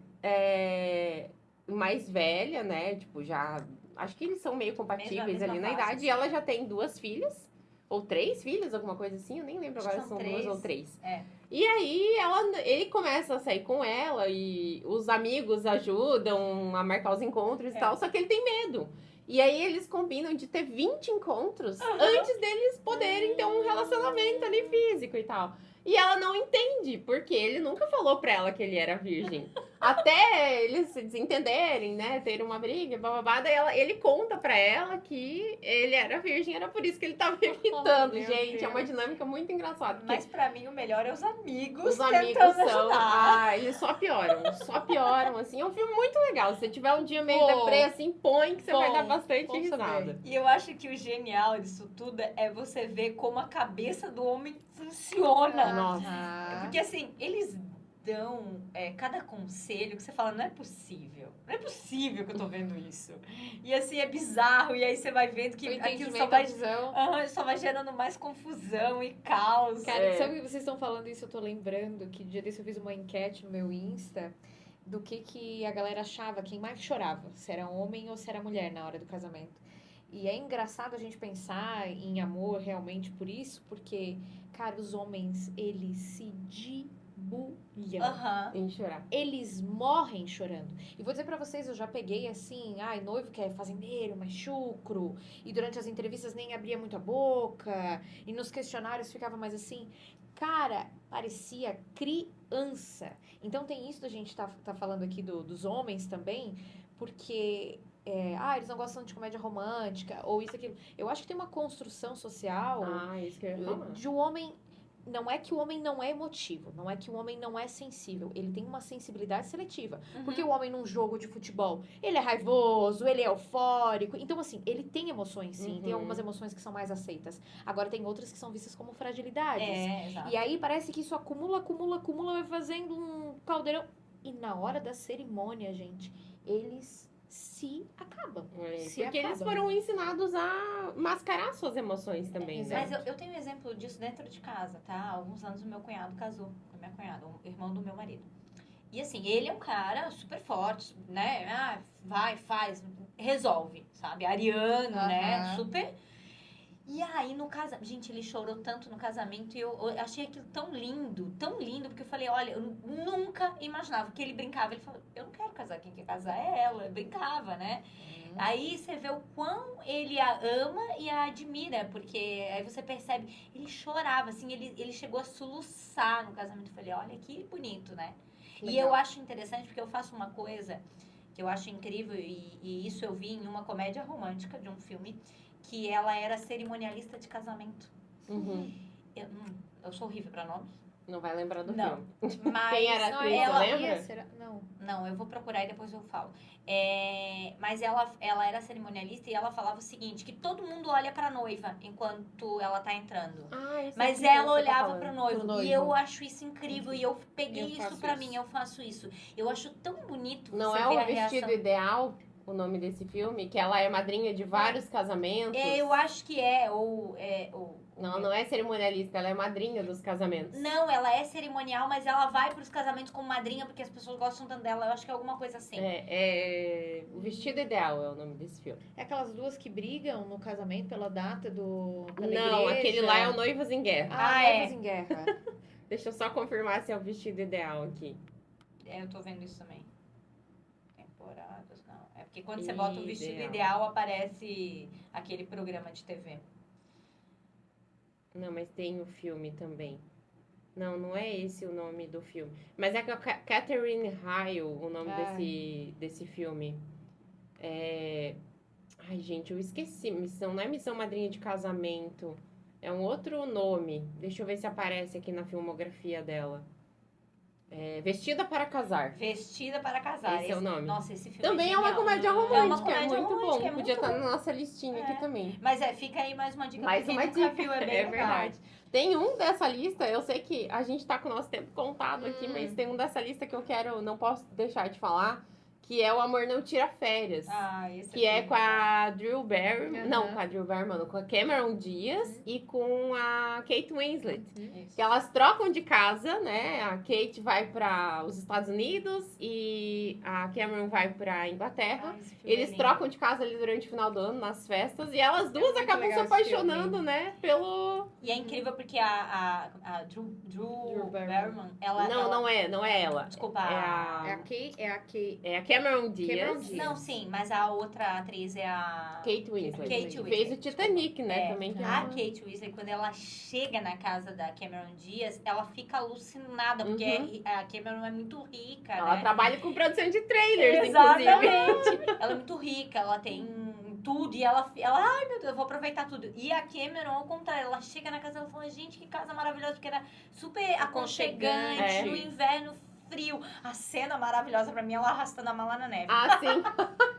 mais velha, né? Tipo, já. Acho que eles são meio compatíveis Mesma ali na faixa, idade. assim. E ela já tem 2 filhas, ou 3 filhas, alguma coisa assim. Eu nem lembro Acho agora que se são são 2 ou 3. 3. É. E aí ele começa a sair com ela e os amigos ajudam a marcar os encontros e tal, só que ele tem medo. E aí eles combinam de ter 20 encontros antes deles poderem ter um relacionamento ali físico e tal. E ela não entende, porque ele nunca falou pra ela que ele era virgem. Até eles se desentenderem, né? Ter uma briga, bababá. Daí ele conta pra ela que ele era virgem, era por isso que ele tava evitando. meu Gente, é uma Deus. dinâmica muito engraçada. porque Mas pra mim o melhor é os amigos os amigos tentando são. ajudar. Eles só pioram, assim. É um filme muito legal. Se você tiver um dia meio Bom. deprê, assim, põe que você vai Bom, dar bastante bom risada. saber. E eu acho que o genial disso tudo é você ver como a cabeça do homem funciona. Nossa. Porque assim, eles dão cada conselho que você fala, não é possível. Não é possível que eu tô vendo isso. E assim, é bizarro. E aí você vai vendo que O aquilo entendimento só da vai, visão. só vai gerando mais confusão e caos. Cara, sabe que vocês estão falando isso? Eu tô lembrando que dia desse eu fiz uma enquete no meu Insta do que a galera achava, quem mais chorava, se era homem ou se era mulher na hora do casamento. E é engraçado a gente pensar em amor realmente por isso, porque, cara, os homens, eles se debulham. Aham. Em chorar. Eles morrem chorando. E vou dizer pra vocês, eu já peguei assim, noivo que é fazendeiro, mas chucro, e durante as entrevistas nem abria muito a boca, e nos questionários ficava mais assim. Cara, parecia criança. Então tem isso da gente tá falando aqui dos homens também, porque eles não gostam de comédia romântica, ou isso, aquilo. Eu acho que tem uma construção social Isso que eu ia falar. de um homem. Não é que o homem não é emotivo, não é que o homem não é sensível, ele tem uma sensibilidade seletiva. Porque o homem num jogo de futebol, ele é raivoso, ele é eufórico. Então, assim, ele tem emoções, sim. Tem algumas emoções que são mais aceitas. Agora, tem outras que são vistas como fragilidades. Exato. E aí, parece que isso acumula, vai fazendo um caldeirão. E na hora da cerimônia, gente, eles se acabam. Porque eles foram ensinados a mascarar suas emoções também, né? Mas eu tenho um exemplo disso dentro de casa, tá? Há alguns anos o meu cunhado casou com a minha cunhada, o irmão do meu marido. E assim, ele é um cara super forte, né? Vai, faz, resolve, sabe? Ariano, né? Super. E aí, no casamento, gente, ele chorou tanto no casamento e eu achei aquilo tão lindo, porque eu falei, olha, eu nunca imaginava que ele brincava. Ele falou, eu não quero casar, quem quer casar é ela. Eu brincava, né? Aí você vê o quão ele a ama e a admira, porque aí você percebe, ele chorava, assim, ele chegou a soluçar no casamento. Eu falei, olha que bonito, né? Legal. E eu acho interessante porque eu faço uma coisa que eu acho incrível e isso eu vi em uma comédia romântica de um filme que ela era cerimonialista de casamento. Uhum. Eu sou horrível pra nomes. Não vai lembrar do Não. filme. Mas Quem era a atriz, ela, você lembra? Não, eu vou procurar e depois eu falo. Mas ela era cerimonialista e ela falava o seguinte, que todo mundo olha pra noiva enquanto ela tá entrando. Eu sei Mas que ela você tá olhava falando. pro noivo. Pro noivo. E eu acho isso incrível. E eu peguei Eu isso faço pra isso. mim, eu faço isso. Eu acho tão bonito Não você é ver o a vestido reação. ideal, o nome desse filme? Que ela é madrinha de vários casamentos. Eu acho que é, Não é cerimonialista, ela é madrinha dos casamentos. Não, ela é cerimonial, mas ela vai pros casamentos como madrinha porque as pessoas gostam tanto dela. Eu acho que é alguma coisa assim. O Vestido Ideal é o nome desse filme. É aquelas duas que brigam no casamento pela data pela Não, igreja. aquele lá é o Noivas em Guerra. Noivas em Guerra. Deixa eu só confirmar se é o Vestido Ideal aqui. Eu tô vendo isso também. Temporadas, não. É porque quando você bota o Vestido Ideal, aparece aquele programa de TV. Não, mas tem o filme também. Não é esse o nome do filme. Mas é Catherine Hale, o nome desse filme. Ai, gente, eu esqueci. Não é Missão Madrinha de Casamento. É um outro nome. Deixa eu ver se aparece aqui na filmografia dela. Vestida para Casar. Vestida para Casar. Esse é o nome. Nossa, esse filme Também é uma genial. comédia romântica. É muito bom. é Podia muito estar na nossa listinha aqui também. Mas fica aí mais uma dica Mais pra quem uma nunca dica. viu, é bem É legal. verdade. Tem um dessa lista, eu sei que a gente tá com o nosso tempo contado aqui, mas tem um dessa lista que eu não posso deixar de falar, que é O Amor Não Tira Férias. Esse Que é com a Drew Barrymore, Uhum. não, com a Drew Barrymore, com a Cameron Diaz e com a Kate Winslet. Isso. Que elas trocam de casa, né? A Kate vai para os Estados Unidos e a Cameron vai para Inglaterra. Esse filme é Eles lindo. trocam de casa ali durante o final do ano, nas festas, e elas duas muito acabam se legal esse apaixonando, filme. né? Pelo. E é incrível porque a Drew Barrymore, ela... Não é ela. Desculpa, É a Kate. É a Cameron Diaz. Cameron Diaz. Não, sim, mas a outra atriz é a... Kate Winslet. Kate que Winslet, fez o Titanic, né? É, Também que a ela- Kate Winslet, quando ela chega na casa da Cameron Diaz, ela fica alucinada, porque a Cameron é muito rica, Ela né? trabalha com produção de trailers, inclusive. Exatamente. Ela é muito rica, ela tem tudo e ela, ai meu Deus, eu vou aproveitar tudo. E a Cameron, ao contrário, ela chega na casa e ela fala, gente, que casa maravilhosa, porque era super aconchegante, É. no inverno frio. A cena maravilhosa pra mim, ela arrastando a mala na neve. Ah, sim.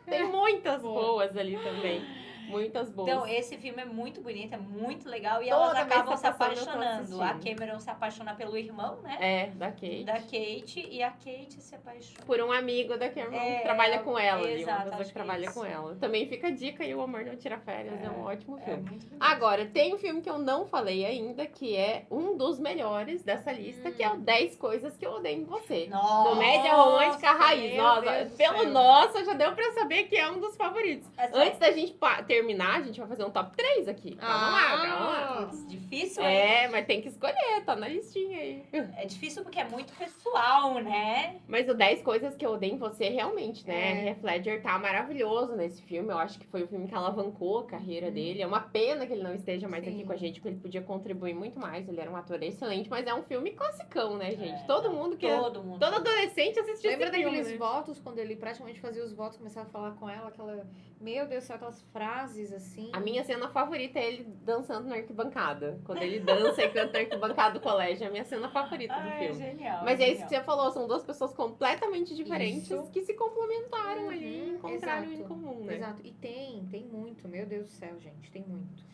Tem muitas boas ali também. Muitas boas. Então, esse filme é muito bonito, é muito legal. E Toda elas vez acabam que se tá passando, eu tô apaixonando. A assistindo. Cameron se apaixona pelo irmão, né? Da Kate. Da Kate. E a Kate se apaixona. Por um amigo da Cameron que É, trabalha com ela ali. exato, Uma pessoa acho que que é trabalha isso. com ela. Também fica a dica aí, O Amor Não Tira Férias. É um ótimo filme. muito bonito. Agora, tem um filme que eu não falei ainda, que é um dos melhores dessa lista, que é o 10 Coisas que Eu Odeio em Você. Nossa, Comédia romântica raiz. meu Nossa, Deus do pelo céu. nosso, já deu pra saber que é um dos favoritos. É só- Antes da gente terminar, a gente vai fazer um top 3 aqui. Calma lá. Putz, difícil, hein? Mas tem que escolher, tá na listinha aí. É difícil porque é muito pessoal, né? Mas o 10 Coisas que Eu Odeio em Você, realmente, né? Heath Ledger tá maravilhoso nesse filme. Eu acho que foi o filme que alavancou a carreira dele. É uma pena que ele não esteja mais Sim. aqui com a gente, porque ele podia contribuir muito mais. Ele era um ator excelente, mas é um filme classicão, né, gente? Todo mundo que... Todo mundo. Todo adolescente assistiu Lembra esse filme, daqueles né? votos, quando ele praticamente fazia os votos, começava a falar com ela, aquela... Meu Deus do céu, aquelas frases assim. A minha cena favorita é ele dançando na arquibancada. Quando ele dança e canta na arquibancada do colégio. É a minha cena favorita do filme. Genial. Mas é isso que você falou, são duas pessoas completamente diferentes Isso. que se complementaram ali e Uhum, encontraram em exato. comum, né? Exato. E tem muito, meu Deus do céu, gente, tem muito.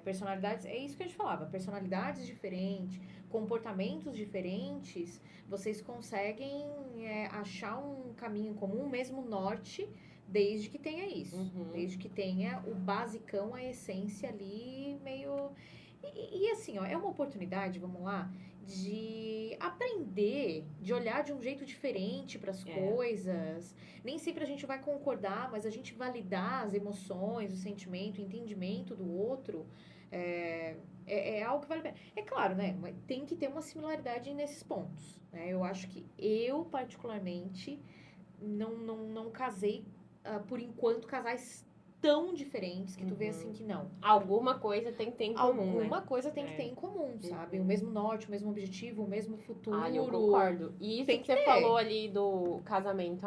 Personalidades, é isso que a gente falava, personalidades diferentes, comportamentos diferentes, vocês conseguem achar um caminho comum, mesmo norte, desde que tenha isso. Uhum. Desde que tenha o basicão, a essência ali, meio... E assim, ó, é uma oportunidade, vamos lá, de aprender, de olhar de um jeito diferente para as coisas. Nem sempre a gente vai concordar, mas a gente validar as emoções, o sentimento, o entendimento do outro é algo que vale a pena. É claro, né? Mas tem que ter uma similaridade nesses pontos. Né? Eu acho que eu, particularmente, não casei, por enquanto, casais tão diferentes que tu vê assim que não. Alguma coisa tem que ter em comum, Alguma né? coisa tem que ter em comum, sabe? O mesmo norte, o mesmo objetivo, o mesmo futuro. Ah, eu concordo. E isso Tem que que você ter. falou ali do casamento,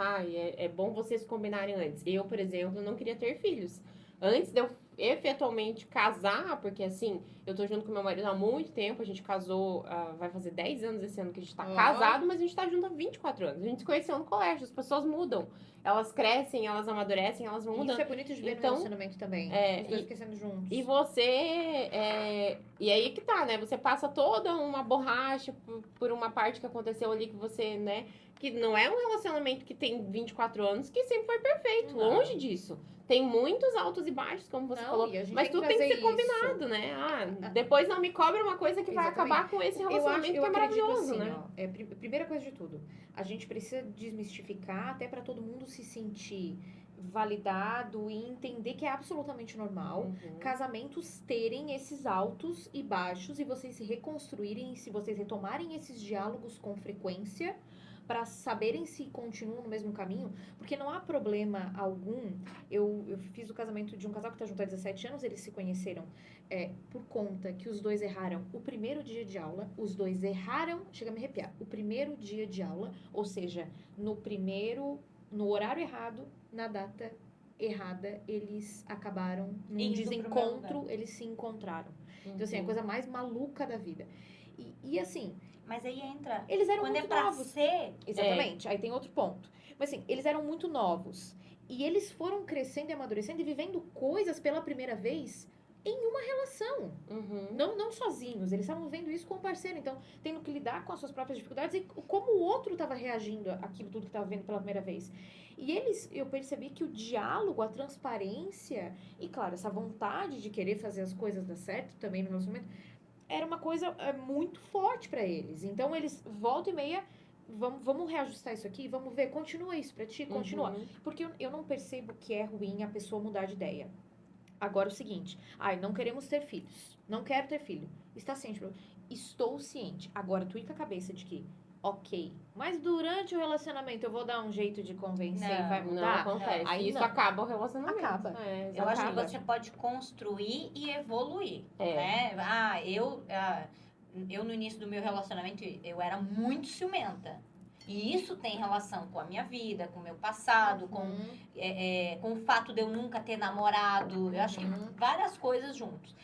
é bom vocês combinarem antes. Eu, por exemplo, não queria ter filhos. Antes de eu efetualmente casar, porque assim, eu tô junto com meu marido há muito tempo, a gente casou, vai fazer 10 anos esse ano que a gente tá casado, mas a gente tá junto há 24 anos. A gente se conheceu no colégio, as pessoas mudam. Elas crescem, elas amadurecem, elas vão mudando. Isso é bonito de ver Então, no relacionamento também. Os dois crescendo juntos. E você. E aí que tá, né? Você passa toda uma borracha por uma parte que aconteceu ali que você, né? Que não é um relacionamento que tem 24 anos que sempre foi perfeito. Não. Longe disso. Tem muitos altos e baixos, como você falou. Mas tudo tem que ser combinado, né? Depois não me cobra uma coisa que vai acabar com esse relacionamento que é maravilhoso, assim, né? Ó, primeira coisa de tudo, a gente precisa desmistificar até pra todo mundo se sentir validado e entender que é absolutamente normal casamentos terem esses altos e baixos e vocês se reconstruírem, se vocês retomarem esses diálogos com frequência para saberem se continuam no mesmo caminho, porque não há problema algum. Eu fiz o casamento de um casal que está junto há 17 anos, eles se conheceram por conta que os dois erraram o primeiro dia de aula, os dois erraram, chega a me arrepiar, o primeiro dia de aula, ou seja, no horário errado, na data errada, eles acabaram num desencontro, eles se encontraram. Então, assim, é a coisa mais maluca da vida. E assim... Mas aí entra... Eles eram quando muito é pra novos. ser... Exatamente. Aí tem outro ponto. Mas assim, eles eram muito novos. E eles foram crescendo e amadurecendo e vivendo coisas pela primeira vez em uma relação. Não sozinhos. Eles estavam vendo isso com o parceiro. Então, tendo que lidar com as suas próprias dificuldades e como o outro estava reagindo àquilo tudo que estava vendo pela primeira vez. E eu percebi que o diálogo, a transparência e, claro, essa vontade de querer fazer as coisas dar certo também no relacionamento, era uma coisa muito forte pra eles. Então, eles, volta e meia, vamos reajustar isso aqui, vamos ver, continua isso pra ti, continua. Porque eu não percebo que é ruim a pessoa mudar de ideia. Agora, o seguinte, não queremos ter filhos, não quero ter filho. Está ciente? Estou ciente. Agora, tu ir com a cabeça de que, ok, mas durante o relacionamento eu vou dar um jeito de convencer e vai mudar? Não acontece. Aí isso não. acaba o relacionamento. Acaba. Eu acho que você pode construir e evoluir, né? Eu no início do meu relacionamento, eu era muito ciumenta. E isso tem relação com a minha vida, com o meu passado, com o fato de eu nunca ter namorado. Eu acho que várias coisas juntos.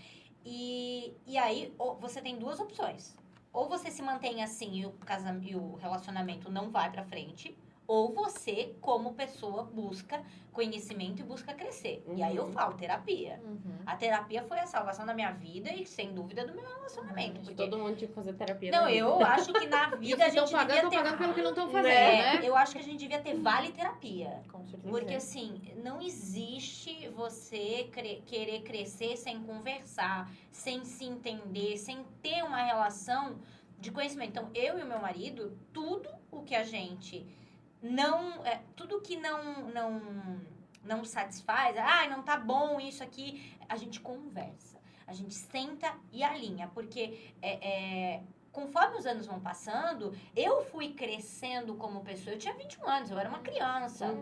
E aí você tem duas opções. Ou você se mantém assim e o relacionamento não vai pra frente, ou você, como pessoa, busca conhecimento e busca crescer. E aí eu falo terapia. A terapia foi a salvação da minha vida e, sem dúvida, do meu relacionamento. Porque... Todo mundo tinha que fazer terapia. Não, eu acho que na vida a gente devia ter... pagando pelo que não estão fazendo, né? Eu acho que a gente devia ter vale terapia. Com certeza. Porque, assim, não existe você querer crescer sem conversar, sem se entender, sem ter uma relação de conhecimento. Então, eu e o meu marido, tudo o que a gente... tudo que não satisfaz, não tá bom isso aqui, a gente conversa, a gente senta e alinha, porque conforme os anos vão passando, eu fui crescendo como pessoa. Eu tinha 21 anos, eu era uma criança.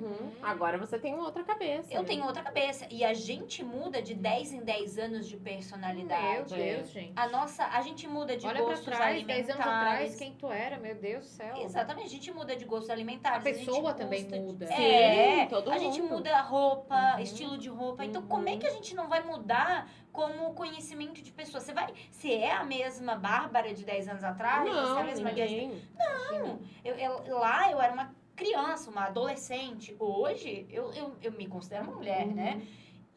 Agora você tem outra cabeça. Eu tenho outra cabeça. E a gente muda de 10 em 10 anos de personalidade. Meu Deus, gente. A gente muda de Olha gostos pra trás, alimentares. 10 anos atrás, quem tu era, meu Deus do céu. Exatamente, a gente muda de gostos alimentares. A pessoa também muda. Sim, todo a gente mundo. muda roupa, estilo de roupa. Então, como é que a gente não vai mudar como conhecimento de pessoa? Se é a mesma Bárbara de 10 anos atrás? Não, se é a mesma ninguém. Não. Lá eu era uma criança, uma adolescente. Hoje, eu me considero uma mulher, né?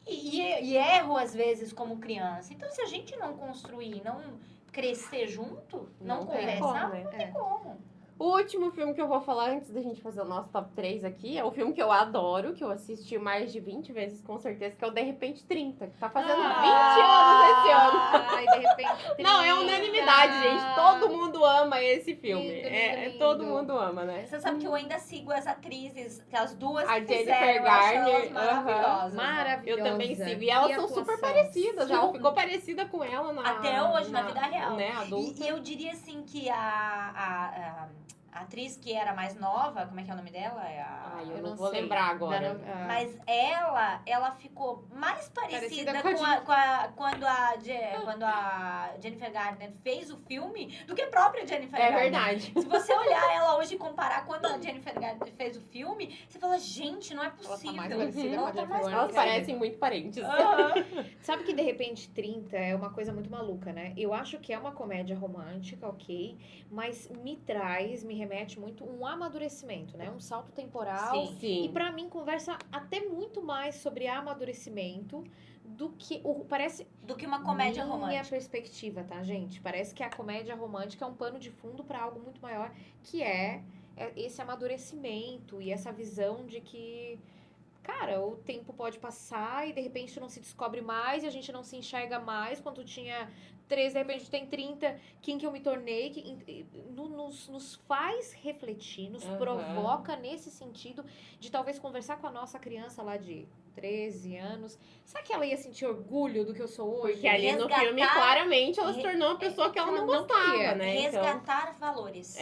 E erro, às vezes, como criança. Então, se a gente não construir, não crescer junto, não conversar, como, né? não tem como. O último filme que eu vou falar antes da gente fazer o nosso top 3 aqui é o filme que eu adoro, que eu assisti mais de 20 vezes, com certeza, que é o De Repente 30, que tá fazendo 20 anos esse ano. Ai, De Repente 30. Não, é unanimidade, gente. Todo mundo ama esse filme. Lindo. Todo mundo ama, né? Você sabe que eu ainda sigo as atrizes, que as duas A que Jennifer fizeram, eu acho elas Garner, maravilhosas. né? Maravilhosa. Eu também sigo. E elas Que são super atuação. parecidas. Ela ficou parecida com ela Até hoje, na vida real. Né, adulta. E eu diria assim que A atriz que era mais nova, como é que é o nome dela? É a... Ai, eu Eu não não vou sei. lembrar agora. Mas ela ficou mais parecida quando a Jennifer Garner fez o filme do que a própria Jennifer É Garner. verdade. Se você olhar ela hoje e comparar quando a Jennifer Garner fez o filme, você fala, gente, não é Ela tá possível. mais parecida com a Ela tá Jennifer mais Garner. Elas parecem muito parentes. Aham. Sabe que de repente 30 é uma coisa muito maluca, né? Eu acho que é uma comédia romântica, ok, mas me remete muito um amadurecimento, né? Um salto temporal. Sim. Sim. E pra mim conversa até muito mais sobre amadurecimento do que parece Do que uma comédia minha romântica. perspectiva, tá, gente? Parece que a comédia romântica é um pano de fundo pra algo muito maior, que é esse amadurecimento e essa visão de que cara, o tempo pode passar e de repente tu não se descobre mais e a gente não se enxerga mais. Quando tu tinha 13, de repente tu tem 30, quem que eu me tornei? Nos faz refletir, nos Aham. provoca nesse sentido de talvez conversar com a nossa criança lá de 13 anos. Será que ela ia sentir orgulho do que eu sou hoje? Porque ali no Resgatar- filme, claramente, ela se tornou uma pessoa que ela não gostava, queria. né? Então, Resgatar valores.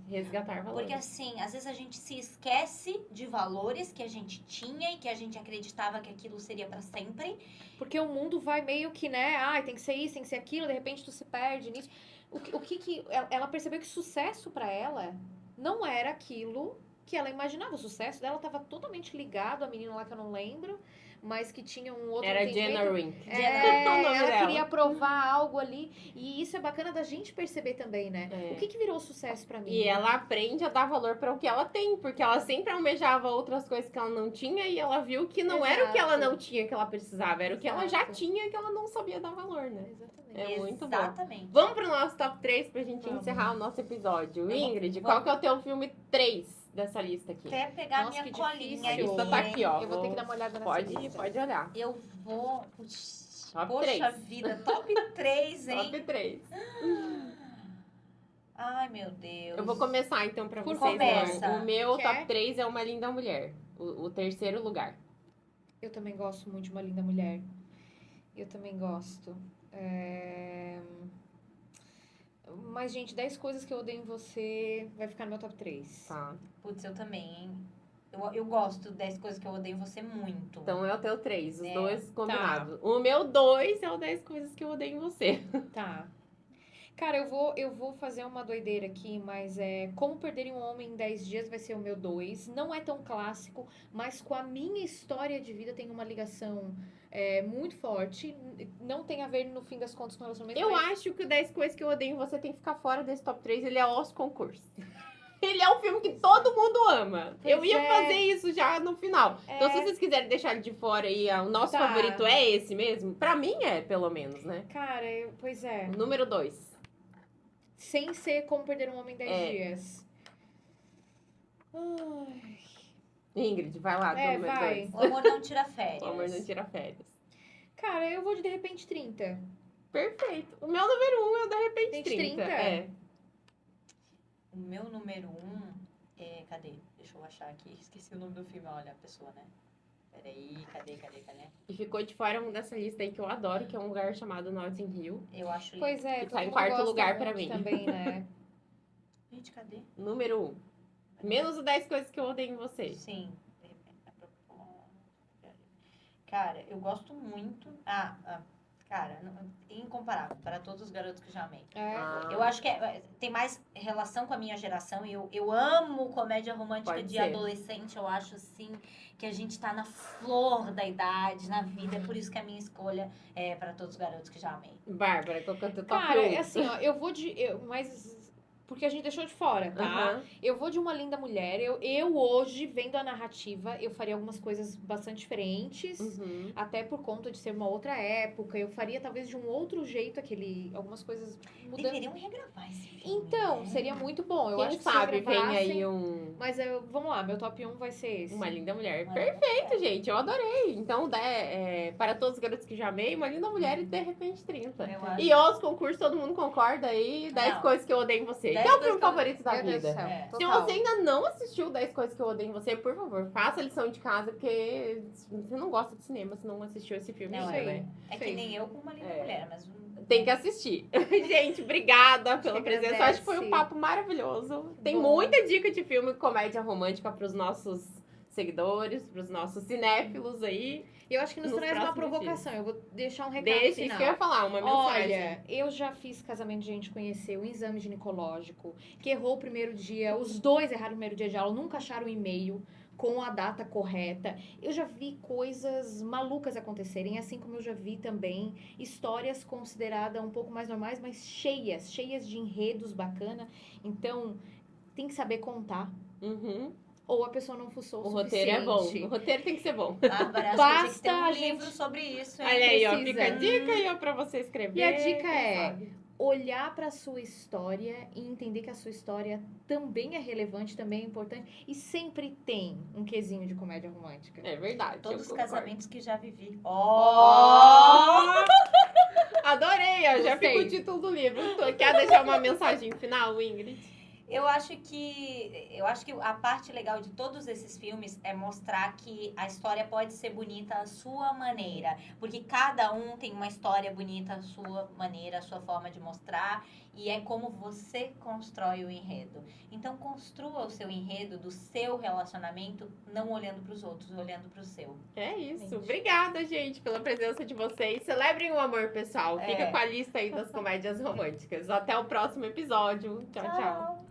resgatar valores. Porque assim, às vezes a gente se esquece de valores que a gente tinha e que a gente acreditava que aquilo seria pra sempre. Porque o mundo vai meio que, né? Ai, tem que ser isso, tem que ser aquilo, de repente tu se perde nisso. O que ela percebeu que sucesso pra ela não era aquilo que ela imaginava. O sucesso dela estava totalmente ligado à menina lá que eu não lembro, mas que tinha um outro Era entendimento. Jenna Rink. Jenna é o nome Ela dela. queria provar algo ali. E isso é bacana da gente perceber também, né? É. O que virou sucesso pra mim? E ela aprende a dar valor para o que ela tem, porque ela sempre almejava outras coisas que ela não tinha e ela viu que não era o que ela Exato. não tinha que ela precisava, era o que ela já Exato. tinha que ela não sabia dar valor, né? Exatamente. É muito bom. Exatamente. Vamos pro nosso top 3 pra gente Vamos. encerrar o nosso episódio. Vamos. Ingrid, qual que é o teu filme 3 dessa lista aqui? Até pegar Nossa, minha que colinha difícil. A aqui. lista tá aqui, ó. Eu vou ter que dar uma olhada nessa Pode lista. olhar. Eu vou... Putz, Top poxa 3. vida, top 3, hein? Top 3. Ai, meu Deus. Eu vou começar então pra Por vocês. começa. Né? O meu Quer? top 3 é Uma Linda Mulher. O terceiro lugar. Eu também gosto muito de Uma Linda Mulher. Eu também gosto. Mas, gente, 10 coisas que eu odeio em você vai ficar no meu top 3. Tá. Putz, eu também, hein? Eu gosto 10 coisas que eu odeio em você muito. Então é o teu 3, os É, dois combinados. O meu 2 é o 10 coisas que eu odeio em você. Tá. Cara, eu vou fazer uma doideira aqui, mas Como Perder um Homem em 10 Dias vai ser o meu 2. Não é tão clássico, mas com a minha história de vida tem uma ligação muito forte. Não tem a ver, no fim das contas, com relacionamento. Eu mas... acho que o 10 coisas que eu odeio em você tem que ficar fora desse top 3. Ele é Os Concursos. Ele é um filme que todo mundo ama. Pois Eu ia é. fazer isso já no final. Então, se É. vocês quiserem deixar ele de fora aí, o nosso Tá. favorito é esse mesmo? Pra mim é, pelo menos, né? Cara, pois é. O número 2. Sem ser Como Perder um Homem em 10 É. Dias. Ai. Ingrid, vai lá, teu número vai. 2. O amor não tira férias. O amor não tira férias. Cara, eu vou de repente 30. Perfeito. O meu número 1 é o De Repente Tem 30. 30? É. O meu número 1 é... Cadê? Deixa eu achar aqui. Esqueci o nome do filme. Olha, a pessoa, né? Peraí, cadê? E ficou de fora um dessa lista aí que eu adoro, que é um lugar chamado Notting Hill. Eu acho lindo. Pois é, Que todo tá em mundo quarto gosta lugar pra muito mim. também, né? Gente, cadê? Número 1. Menos o 10 coisas que eu odeio em você. Sim. De repente, a propósito. Cara, eu gosto muito... Cara, incomparável. Para todos os garotos que já amei. Ah, Eu acho que tem mais relação com a minha geração. E eu amo comédia romântica Pode de ser. adolescente. Eu acho, assim, que a gente tá na flor da idade, na vida. É por isso que a minha escolha é para todos os garotos que já amei. Bárbara, qual que é o teu top Cara, 1? é assim, ó, eu vou de... mas... Porque a gente deixou de fora, tá? Aham. Eu vou de Uma Linda Mulher. Eu hoje, vendo a narrativa, eu faria algumas coisas bastante diferentes. Uhum. Até por conta de ser uma outra época. Eu faria, talvez, de um outro jeito algumas coisas mudando. Deveriam regravar esse filme. Então, né? seria muito bom. Eu Quem acho que sabe se vem gravassem- aí um... Mas vamos lá, meu top 1 vai ser esse. Uma Linda Mulher. Uma Perfeito, linda gente. Eu adorei. Então, para todos os garotos que já amei, Uma Linda Mulher e De Repente 30. Eu acho. E os concursos, todo mundo concorda aí. 10 Não. coisas que eu odeio em você. 10 Que é o coisas filme que eu- favorito da Meu Deus do vida. céu. É. Se Total. você ainda não assistiu 10 coisas que eu odeio em você, por favor, faça a lição de casa, porque você não gosta de cinema se não assistiu esse filme Não, ainda, é. né? É que Sei. nem eu com Uma Linda É. Mulher, mas Tem que assistir. Gente, obrigada pela que presença. agradece. Acho que foi um papo maravilhoso. Tem Bom. muita dica de filme comédia romântica para os nossos seguidores, para os nossos cinéfilos aí. E eu acho que nos Nos traz uma próximos provocação. Eu vou deixar um recado Deixa isso final. que eu ia falar, uma mensagem. Olha, eu já fiz casamento de gente que conheceu, um exame ginecológico, que errou o primeiro dia, os dois erraram o primeiro dia de aula, nunca acharam o e-mail com a data correta. Eu já vi coisas malucas acontecerem, assim como eu já vi também histórias consideradas um pouco mais normais, mas cheias de enredos bacana. Então, tem que saber contar. Uhum. Ou a pessoa não fuçou O o roteiro é bom. suficiente. O roteiro tem que ser bom. Bárbara, acho Basta que tinha que ter um a livro gente- sobre isso, hein? Olha aí, ó. precisa. Fica a dica aí, ó, pra você escrever. E a dica quem é: sabe. olhar para a sua história e entender que a sua história também é relevante, também é importante. E sempre tem um quesinho de comédia romântica. É verdade. Todos eu os concordo. casamentos que já vivi. Ó! Adorei, ó. Já Gostei. fica o título do livro. Quer deixar uma mensagem final, Ingrid? Eu acho que a parte legal de todos esses filmes é mostrar que a história pode ser bonita à sua maneira, porque cada um tem uma história bonita à sua maneira, a sua forma de mostrar, e é como você constrói o enredo. Então construa o seu enredo do seu relacionamento, não olhando para os outros, olhando para o seu. É isso. Gente. Obrigada, gente, pela presença de vocês. Celebrem o amor, pessoal. Fica É. com a lista aí das comédias românticas. Até o próximo episódio. Tchau, tchau.